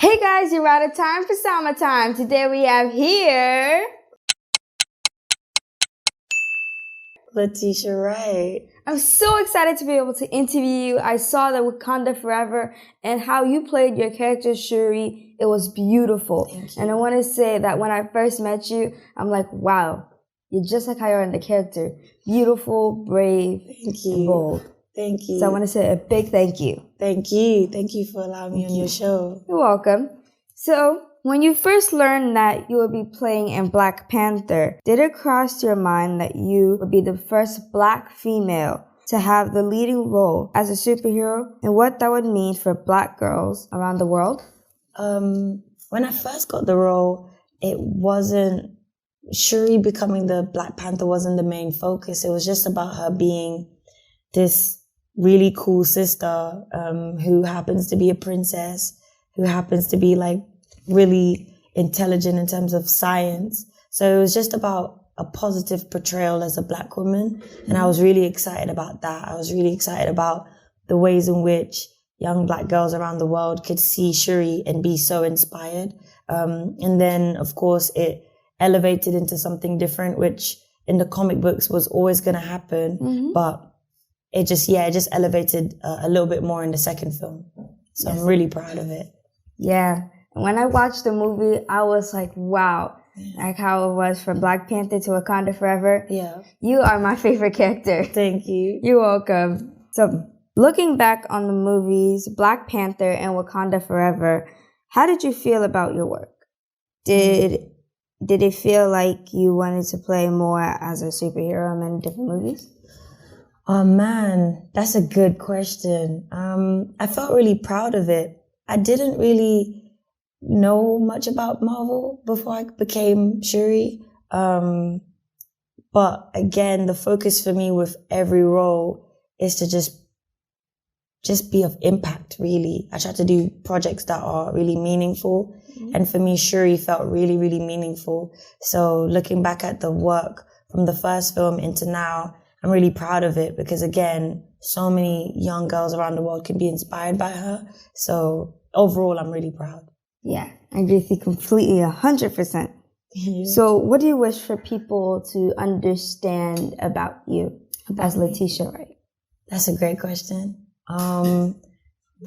Hey guys, you're out of time for summertime. Today we have here Letitia Wright. I'm so excited to be able to interview you. I saw the Wakanda Forever and how you played your character Shuri. It was beautiful. Thank you. And I want to say that when I first met you, I'm like, wow, you're just like how you are in the character. Beautiful, brave, and bold. Thank you. So I want to say a big thank you. Thank you. Thank you for allowing me on your show. You're welcome. So, when you first learned that you would be playing in Black Panther, did it cross your mind that you would be the first Black female to have the leading role as a superhero and what that would mean for Black girls around the world? When I first got the role, it wasn't, Shuri becoming the Black Panther wasn't the main focus. It was just about her being this really cool sister who happens to be a princess, who happens to be like really intelligent in terms of science. So it was just about a positive portrayal as a Black woman. And I was really excited about that. I was really excited about the ways in which young Black girls around the world could see Shuri and be so inspired. And then, of course, it elevated into something different, which in the comic books was always going to happen. But it just elevated a little bit more in the second film. So I'm really proud of it. Yeah. When I watched the movie, I was like, wow. Like how it was from Black Panther to Wakanda Forever. Yeah. You are my favorite character. Thank you. You're welcome. So, looking back on the movies, Black Panther and Wakanda Forever, how did you feel about your work? Did it feel like you wanted to play more as a superhero in many different movies? Oh man, that's a good question. I felt really proud of it. I didn't really know much about Marvel before I became Shuri. But again, the focus for me with every role is to just be of impact, really. I try to do projects that are really meaningful. And for me, Shuri felt really, really meaningful. So looking back at the work from the first film into now, I'm really proud of it because, again, so many young girls around the world can be inspired by her. So overall, I'm really proud. Yeah, I agree with you completely, 100%. Yeah. So what do you wish for people to understand about you as Letitia Wright? That's a great question. That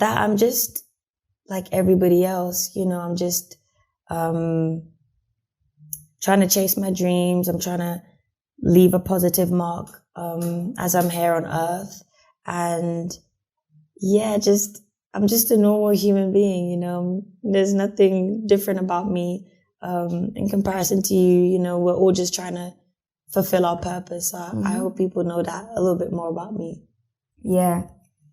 I'm just like everybody else, you know, I'm just trying to chase my dreams. I'm trying to leave a positive mark as I'm here on Earth. And yeah, I'm just a normal human being, you know. There's nothing different about me in comparison to you. You know, we're all just trying to fulfill our purpose. So I hope people know that a little bit more about me. Yeah.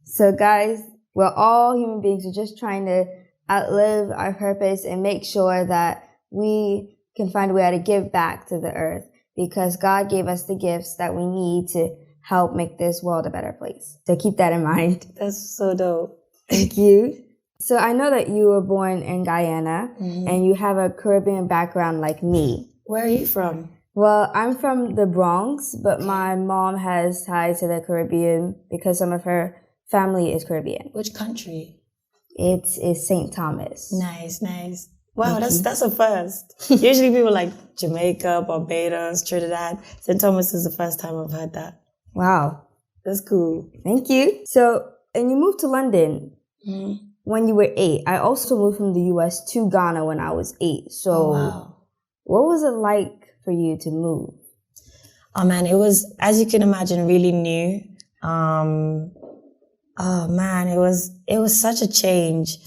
So guys, we're all human beings. We're just trying to outlive our purpose and make sure that we can find a way to give back to the earth because God gave us the gifts that we need to help make this world a better place. So keep that in mind. That's so dope. Thank you. So I know that you were born in Guyana and you have a Caribbean background like me. Where are you from? Well, I'm from the Bronx, but my mom has ties to the Caribbean because some of her family is Caribbean. Which country? It's St. Thomas. Nice, nice. Wow, that's a first. Usually people like Jamaica, Barbados, Trinidad. St. Thomas is the first time I've heard that. Wow. That's cool. Thank you. So, and you moved to London when you were 8. I also moved from the U.S. to Ghana when I was 8. So, What was it like for you to move? Oh man, it was, as you can imagine, really new. Oh man, it was such a change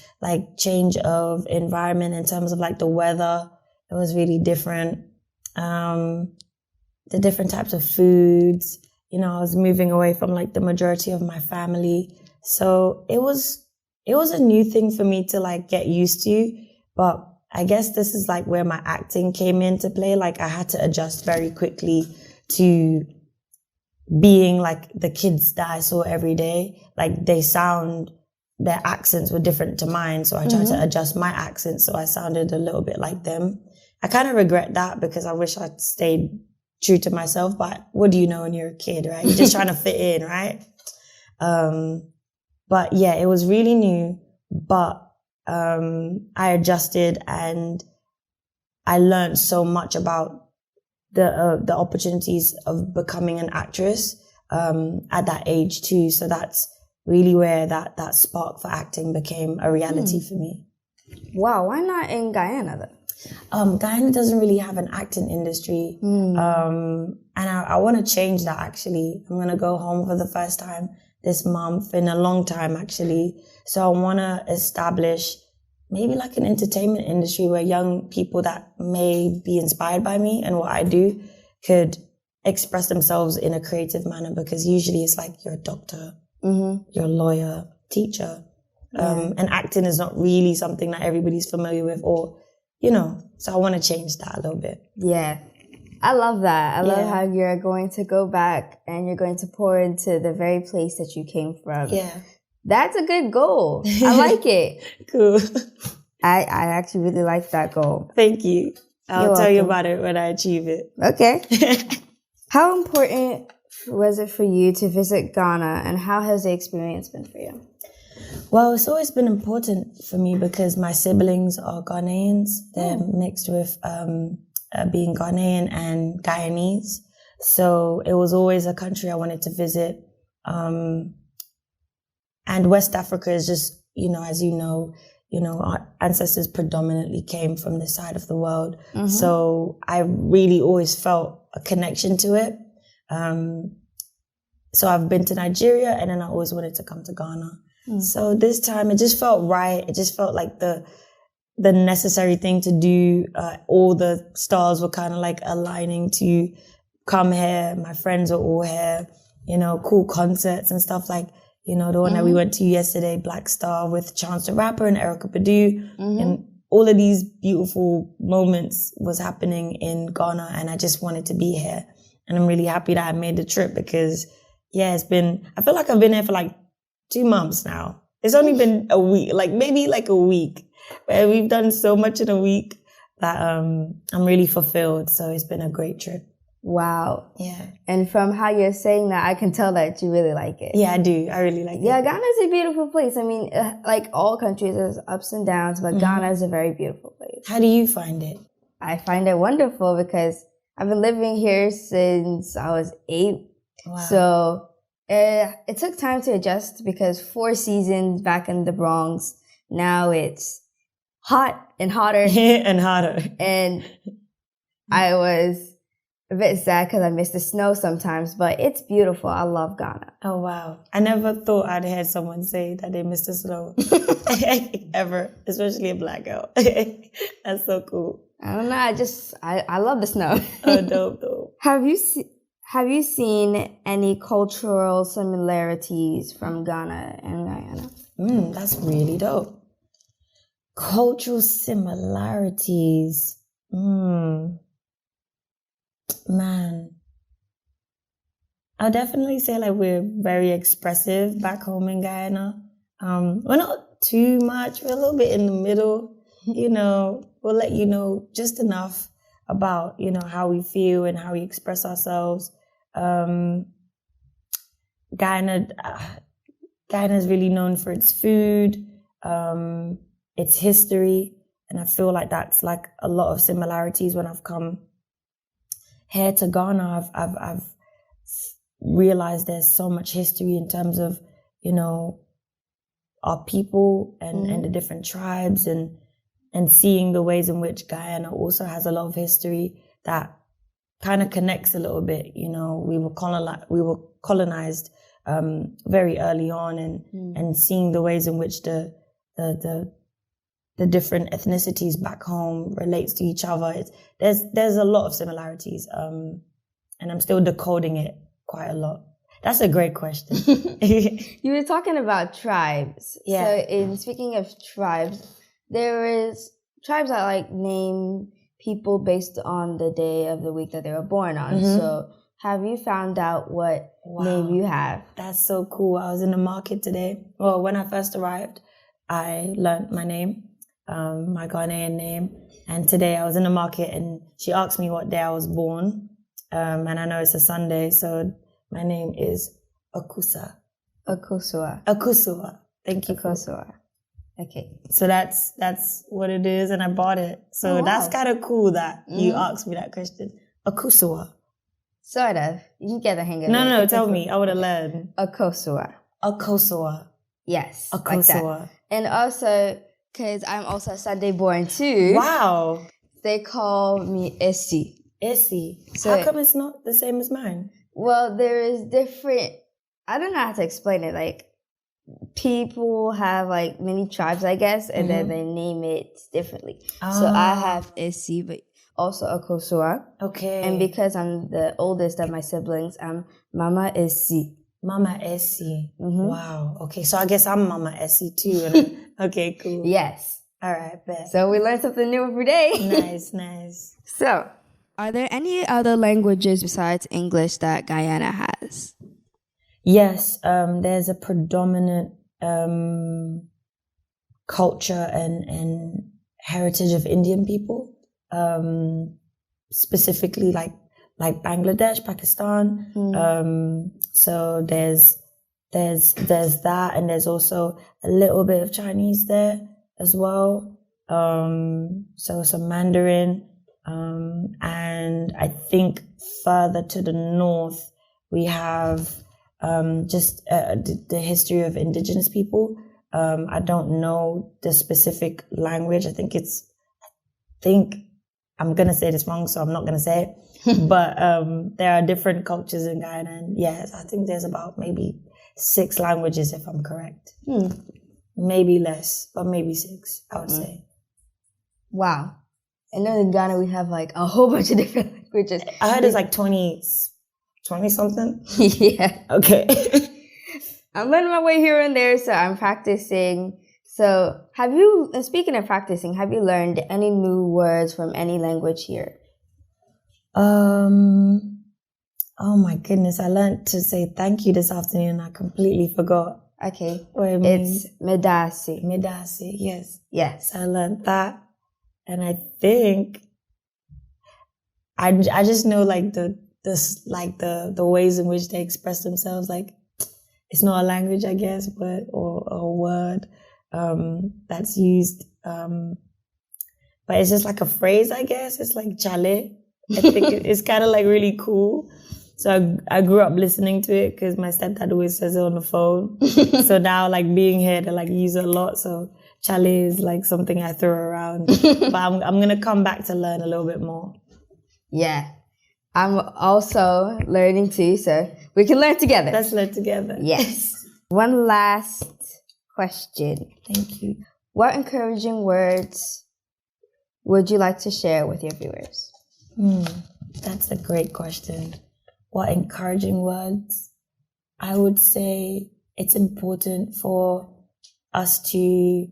of environment in terms of like the weather. It was really different. The different types of foods, you know, I was moving away from like the majority of my family. So it was a new thing for me to like get used to, but I guess this is like where my acting came into play. Like I had to adjust very quickly to being like the kids that I saw every day. Like their accents were different to mine. So I tried to adjust my accent so I sounded a little bit like them. I kind of regret that because I wish I'd stayed true to myself. But what do you know when you're a kid, right? You're just trying to fit in, right? But yeah, it was really new. But I adjusted and I learned so much about the opportunities of becoming an actress at that age too. So that's really where that spark for acting became a reality for me. Wow, why not in Guyana though? Guyana doesn't really have an acting industry. And I want to change that actually. I'm going to go home for the first time this month in a long time actually. So I want to establish maybe like an entertainment industry where young people that may be inspired by me and what I do could express themselves in a creative manner, because usually it's like you're a doctor, you're a lawyer, teacher. And acting is not really something that everybody's familiar with, or, you know, so I want to change that a little bit. Yeah. I love that. I love how you're going to go back and you're going to pour into the very place that you came from. Yeah. That's a good goal. I like it. Cool. I actually really like that goal. Thank you. I'll You're tell you welcome. about it when I achieve it. Okay. How important was it for you to visit Ghana, and how has the experience been for you? Well, it's always been important for me because my siblings are Ghanaians. They're mixed with being Ghanaian and Guyanese. So it was always a country I wanted to visit. And West Africa is just, you know, as you know, our ancestors predominantly came from this side of the world. So I really always felt a connection to it. So I've been to Nigeria, and then I always wanted to come to Ghana. So this time it just felt right. It just felt like the necessary thing to do. All the stars were kind of like aligning to come here. My friends were all here, you know, cool concerts and stuff like, you know, the one that we went to yesterday, Black Star with Chance the Rapper and Erykah Badu. And all of these beautiful moments was happening in Ghana, and I just wanted to be here. And I'm really happy that I made the trip because, yeah, I feel like I've been here for like 2 months now. It's only been a week, like maybe like a week. But we've done so much in a week that I'm really fulfilled. So it's been a great trip. Wow. Yeah. And from how you're saying that, I can tell that you really like it. Yeah, I do. I really like it. Yeah, Ghana is a beautiful place. I mean, like all countries, there's ups and downs, but Ghana is a very beautiful place. How do you find it? I find it wonderful because I've been living here since I was 8. Wow. So it took time to adjust because 4 seasons back in the Bronx, now it's hot and hotter. And hotter. And I was a bit sad because I miss the snow sometimes, but it's beautiful. I love Ghana. Oh, wow. I never thought I'd heard someone say that they miss the snow. Ever. Especially a black girl. That's so cool. I don't know. I love the snow. Oh, dope. Have you seen any cultural similarities from Ghana and Guyana? That's really dope. Cultural similarities. Man. I'll definitely say like we're very expressive back home in Guyana. We're not too much. We're a little bit in the middle. You know, we'll let you know just enough about, you know, how we feel and how we express ourselves. Guyana is really known for its food, its history, and I feel like that's like a lot of similarities. When I've come here to Ghana, I've realized there's so much history in terms of, you know, our people and the different tribes, and seeing the ways in which Guyana also has a lot of history that kind of connects a little bit. You know, we were colonized very early on, and seeing the ways in which the different ethnicities back home relates to each other. There's a lot of similarities, and I'm still decoding it quite a lot. That's a great question. You were talking about tribes. Yeah. So in speaking of tribes, there is tribes that like name people based on the day of the week that they were born on. So have you found out what name you have? That's so cool. I was in the market today. Well, when I first arrived, I learned my name, my Ghanaian name. And today I was in the market and she asked me what day I was born. And I know it's a Sunday, so my name is Akusua. Akosua. Akusua. Thank you. Akosua. Okay. So that's what it is, and I bought it. So that's kind of cool that you asked me that question. Akosua. Sort of. You can get the hang of it. No, tell me. I would have learned. Akosua. Akosua. Yes. Akosua. Like that. And also, because I'm also Sunday born too. Wow. They call me Essie. Essie. So, how come it's not the same as mine? Well, there is different, I don't know how to explain it. Like, people have like many tribes, I guess, and then they name it differently. So I have Essie, but also Akosua. Okay. And because I'm the oldest of my siblings, I'm Mama Essie. Mama Essie. Wow. Okay, so I guess I'm Mama Essie too. Okay, cool. Yes. All right, bet. So we learn something new every day. Nice. So, are there any other languages besides English that Guyana has? Yes, there's a predominant culture and heritage of Indian people, specifically like Bangladesh, Pakistan. So there's that, and there's also a little bit of Chinese there as well. So some Mandarin, and I think further to the north we have just the history of indigenous people. I don't know the specific language. I think I'm going to say this wrong, so I'm not going to say it. But there are different cultures in Guyana. And yes, I think there's about maybe 6 languages, if I'm correct. Maybe less, but maybe 6, I would say. Wow. I know in Ghana we have like a whole bunch of different languages. I heard it's like 20 something? Yeah. Okay. I'm learning my way here and there, so I'm practicing. So speaking of practicing, have you learned any new words from any language here? Oh my goodness, I learned to say thank you this afternoon and I completely forgot. Okay. What it means. It's medasi. Medasi, yes. Yes. So I learned that. And I think I just know like the ways in which they express themselves. Like, it's not a language, I guess, but or a word that's used. But it's just like a phrase, I guess. It's like chale. I think it's kind of like really cool. So I grew up listening to it because my stepdad always says it on the phone. So now like being here to like use it a lot. So chale is like something I throw around. But I'm going to come back to learn a little bit more. Yeah. I'm also learning too, so we can learn together. Let's learn together. Yes. One last question. Thank you. What encouraging words would you like to share with your viewers? That's a great question. What encouraging words? I would say it's important for us to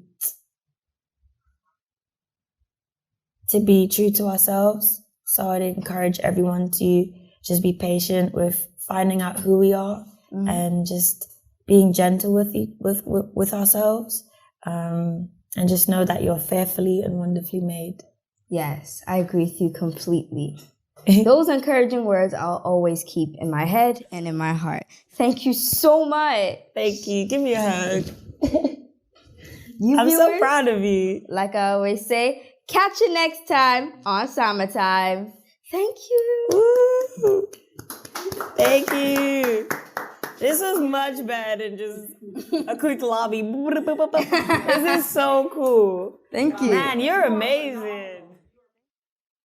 be true to ourselves. So I'd encourage everyone to just be patient with finding out who we are and just being gentle with ourselves, and just know that you're fearfully and wonderfully made. Yes, I agree with you completely. Those encouraging words I'll always keep in my head and in my heart. Thank you so much. Thank you. Give me a hug. I'm so proud of you. Like I always say, catch you next time on Summertime. Thank you. Woo. Thank you. This was much better than just a quick lobby. This is so cool. Thank you. Man, you're amazing.